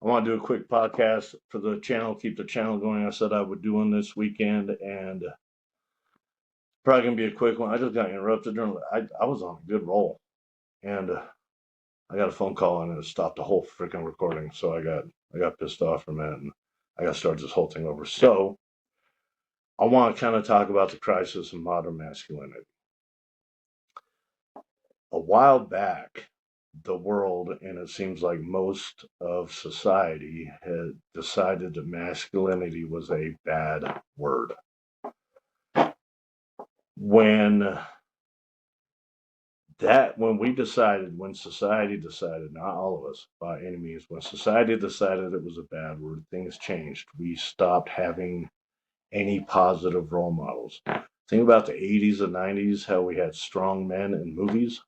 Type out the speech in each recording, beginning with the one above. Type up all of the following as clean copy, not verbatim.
I want to do a quick podcast for the channel, keep the channel going. I said I would do one this weekend, and probably gonna be a quick one. I just got interrupted during. I was on a good roll, and I got a phone call and it stopped the whole freaking recording. So I got pissed off from it, and I got to start this whole thing over. So I want to kind of talk about the crisis of modern masculinity. A while back, the world, and it seems like most of society, had decided that masculinity was a bad word. When when society decided, not all of us by any means, when society decided it was a bad word, things changed. We stopped having any positive role models. Think about the 80s and 90s, how we had strong men in movies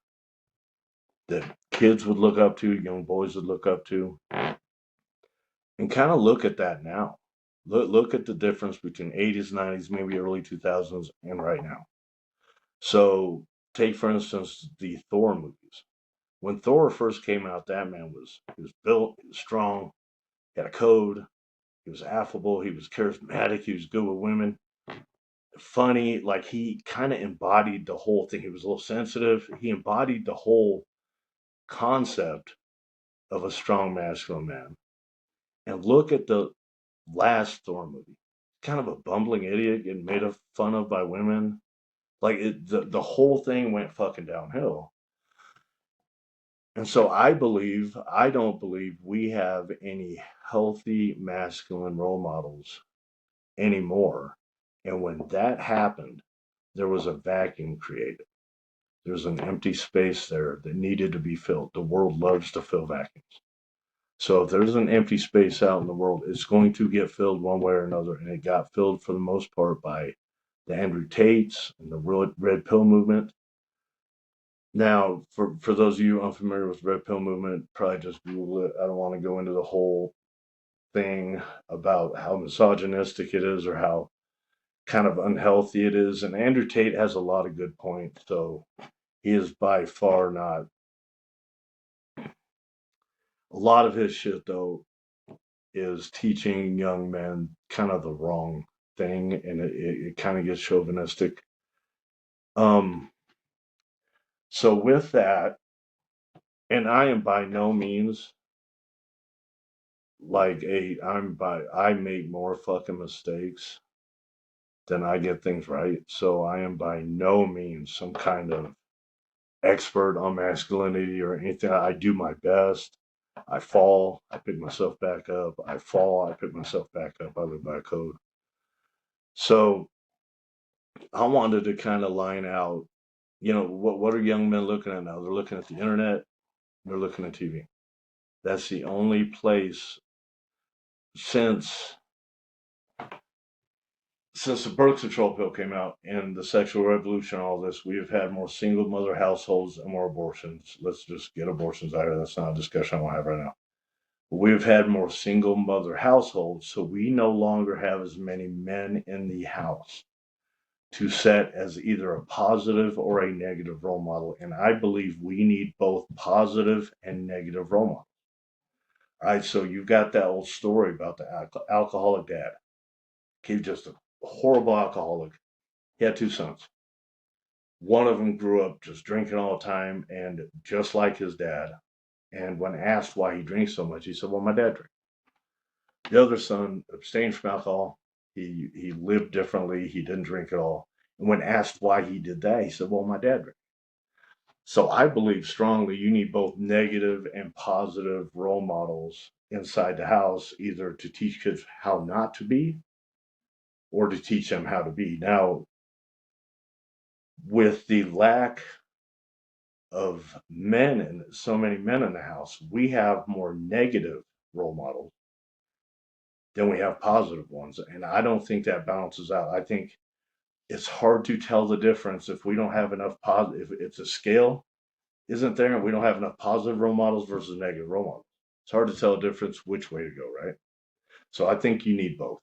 that kids would look up to, young boys would look up to, and kind of look at that now. Look at the difference between 80s, 90s, maybe early 2000s, and right now. So, take for instance the Thor movies. When Thor first came out, that man was built, he was strong, he had a code, he was affable, he was charismatic, he was good with women, funny. Like he kind of embodied the whole thing. He was a little sensitive. He embodied the whole concept of a strong masculine man. And look at the last Thor movie. Kind of a bumbling idiot getting made fun of by women. Like the whole thing went fucking downhill. And so I don't believe we have any healthy masculine role models anymore. And when that happened, there was a vacuum created. There's an empty space there that needed to be filled. The world loves to fill vacuums. So if there's an empty space out in the world, it's going to get filled one way or another. And it got filled for the most part by the Andrew Tates and the Red Pill movement. Now, for those of you unfamiliar with Red Pill movement, probably just Google it. I don't want to go into the whole thing about how misogynistic it is or how kind of unhealthy it is. And Andrew Tate has a lot of good points. So he is by far not. A lot of his shit, though, is teaching young men kind of the wrong thing, and it kind of gets chauvinistic. Um, so with that, and I am by no means like I make more fucking mistakes than I get things right. So I am by no means some kind of expert on masculinity or anything. I do my best. I fall, I pick myself back up. I fall, I pick myself back up. I live by code. So I wanted to kind of line out, what are young men looking at now? They're looking at the internet, they're looking at TV. That's the only place since since the birth control pill came out and the sexual revolution, all this, we have had more single mother households and more abortions. Let's just get abortions out of here. That's not a discussion I want to have right now. We've had more single mother households, so we no longer have as many men in the house to set as either a positive or a negative role model. And I believe we need both positive and negative role models. All right, so you've got that old story about the alcoholic dad. He was just a horrible alcoholic. He had two sons. One of them grew up just drinking all the time and just like his dad. And when asked why he drinks so much, he said, "Well, my dad drinks." The other son abstained from alcohol. He lived differently. He didn't drink at all. And when asked why he did that, he said, "Well, my dad drank." So I believe strongly you need both negative and positive role models inside the house, either to teach kids how not to be or to teach them how to be. Now, with the lack of men and so many men in the house, we have more negative role models than we have positive ones. And I don't think that balances out. I think it's hard to tell the difference if we don't have enough positive, if the scale isn't there and we don't have enough positive role models versus negative role models. It's hard to tell the difference which way to go, right? So I think you need both.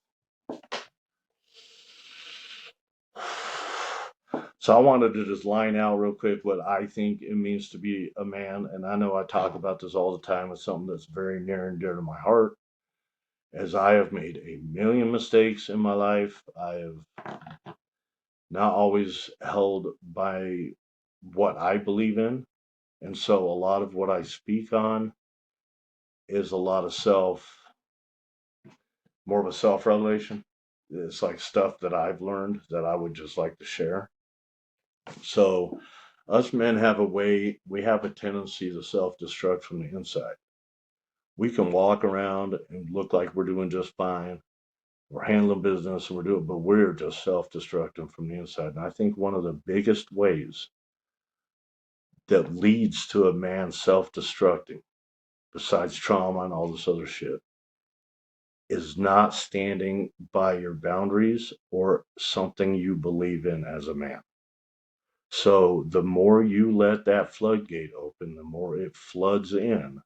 So I wanted to just line out real quick what I think it means to be a man. And I know I talk about this all the time. It's something that's very near and dear to my heart, as I have made a million mistakes in my life. I have not always held by what I believe in. And so a lot of what I speak on is a lot of more of a self revelation. It's like stuff that I've learned that I would just like to share. So, us men have a way, we have a tendency to self destruct from the inside. We can walk around and look like we're doing just fine. We're handling business and we're doing, but we're just self destructing from the inside. And I think one of the biggest ways that leads to a man self destructing, besides trauma and all this other shit, is not standing by your boundaries or something you believe in as a man. So the more you let that floodgate open, the more it floods in,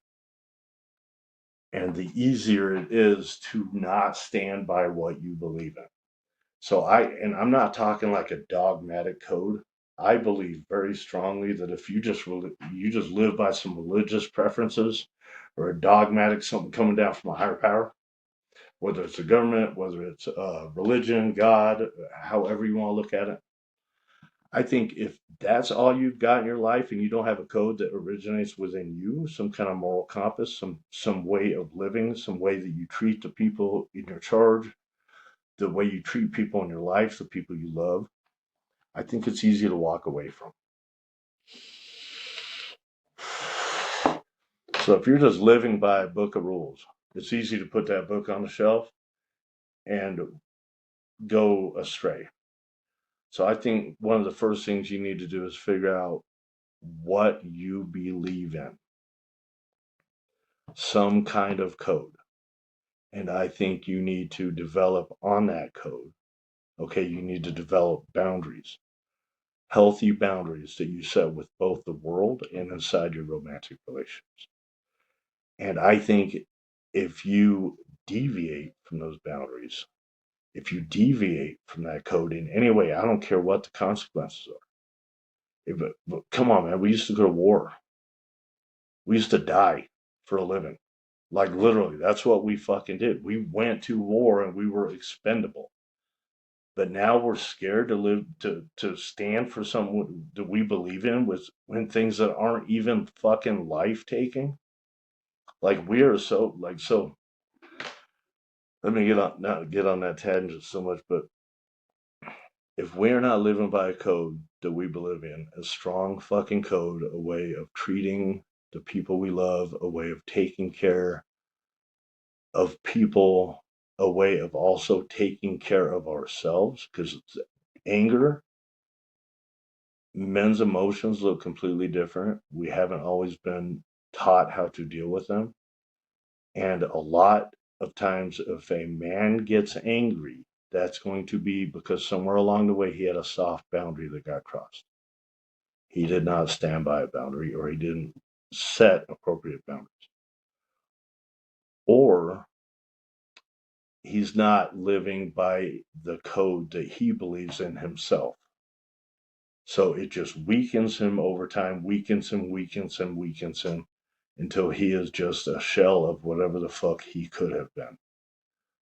and the easier it is to not stand by what you believe in. So I'm not talking like a dogmatic code. I believe very strongly that if you just live by some religious preferences or a dogmatic something coming down from a higher power, whether it's the government, whether it's religion, God, however you want to look at it. I think if that's all you've got in your life and you don't have a code that originates within you, some kind of moral compass, some way of living, some way that you treat the people in your charge, the way you treat people in your life, the people you love, I think it's easy to walk away from. So if you're just living by a book of rules, it's easy to put that book on the shelf and go astray. So I think one of the first things you need to do is figure out what you believe in, some kind of code. And I think you need to develop on that code. Okay, you need to develop boundaries, healthy boundaries that you set with both the world and inside your romantic relationships. And I think if you deviate from those boundaries, if you deviate from that code in any way, I don't care what the consequences are. But come on, man, we used to go to war. We used to die for a living. Like literally, that's what we fucking did. We went to war and we were expendable. But now we're scared to live to stand for something that we believe in with when things that aren't even fucking life taking. Like we are so like so. Let me not get on that tangent so much, but if we're not living by a code that we believe in, a strong fucking code, a way of treating the people we love, a way of taking care of people, a way of also taking care of ourselves, because anger, men's emotions look completely different. We haven't always been taught how to deal with them. And a lot of times, if a man gets angry, that's going to be because somewhere along the way he had a soft boundary that got crossed. He did not stand by a boundary or he didn't set appropriate boundaries. Or he's not living by the code that he believes in himself. So it just weakens him over time, weakens him until he is just a shell of whatever the fuck he could have been.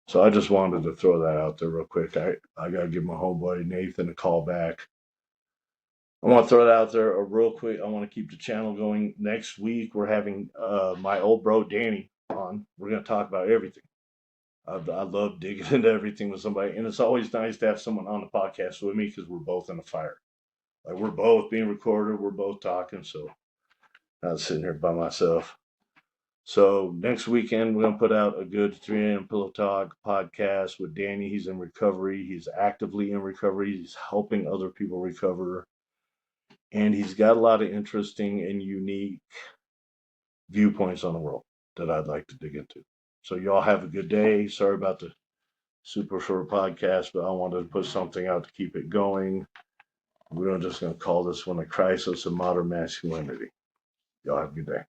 So I just wanted to throw that out there real quick. I got to give my homeboy Nathan a call back. I want to throw that out there real quick. I want to keep the channel going. Next week, we're having my old bro Danny on. We're going to talk about everything. I love digging into everything with somebody. And it's always nice to have someone on the podcast with me because we're both in the fire. Like we're both being recorded, we're both talking. So I'm not sitting here by myself. So next weekend, we're going to put out a good 3 a.m. Pillow Talk podcast with Danny. He's in recovery. He's actively in recovery. He's helping other people recover. And he's got a lot of interesting and unique viewpoints on the world that I'd like to dig into. So y'all have a good day. Sorry about the super short podcast, but I wanted to put something out to keep it going. We're just going to call this one a crisis of modern masculinity. Y'all have a good day.